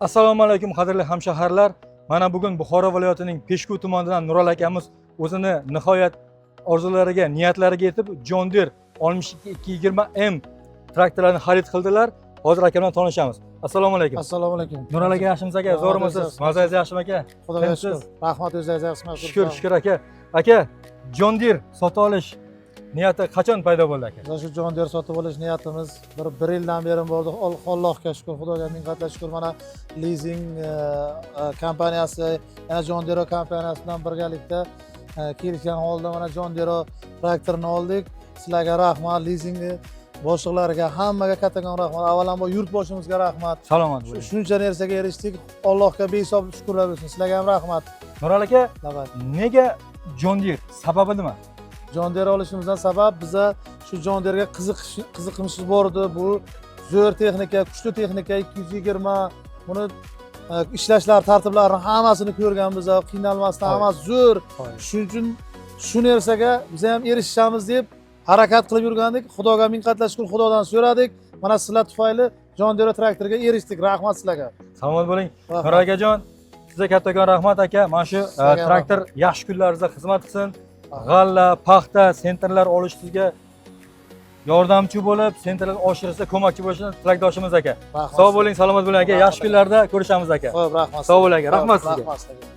Assalomu alaykum qadrli hamshaharlar. Mana bugun Buxoro viloyatining Peshku tumanidan Nurol akamiz o'zini nihoyat orzulariga, niyatlariga yetib John Deere 6220M traktorlarini xarid qildilar. Hozir aka bilan tanishamiz. Assalomu alaykum. Assalomu alaykum. Nurol aka, yaxshimisiz aka? Zo'rmisiz? Mazangiz yaxshimi aka? Xudoga shukr. Rahmat, o'zingiz yaxshimisiz? Shukr aka. Aka, John Deere sotib olish niyati qachon paydo bo'ldi aka? Biz shu John Deere sotib olish niyatimiz bir yildan beri bo'ldi. Allohga shukr, Xudoga ming qatla shukr. Mana leasing kompaniyasi, yana John Deere kompaniyasi bilan birgalikda kelishgan holda mana John Deere traktorini oldik. Sizlarga rahmat, leasingni boshliqlariga, hammaga kattakon rahmat. Avvalambor yurtboshimizga rahmat. Salomat bo'ling. Shuncha narsaga erishdik. Allohga behisob shukrlar bo'lsin. Sizlarga ham rahmat. Nurol aka, Navbat. nega John Deere? Sababi nima? John Deere olishimizdan sabab biza shu John Deere'ga qiziqishimiz bor edi. Bu zo'r texnika, kuchli texnika 220 buni ishlashlari, tartiblarini hammasini ko'rganmiz, qiynalmasdan hammasi zo'r. Shuning uchun shu narsaga biz ham erishamiz deb harakat qilib yurgandik. Xudoga ming qatla shukr, Xudodan so'radik. Mana sizlar tufayli John Deere traktoriga erishdik. Rahmat sizlarga. Salomat bo'ling. Nurol akajon, sizga kattakon rahmat aka. Mana shu traktor yaxshi kunlaringizda xizmat qilsin. G'alla, paxta, sentrlar olish sizga yordamchi bo'lib, sentrlar oshirishda ko'makchi bo'lishini tilakdoshimiz aka. Sog' bo'ling, salomat bo'ling aka. Yaxshi kunlarda ko'rishamiz aka. Xo'p, rahmat. Sog' bo'ling aka. Rahmat sizga. Rahmat sizga.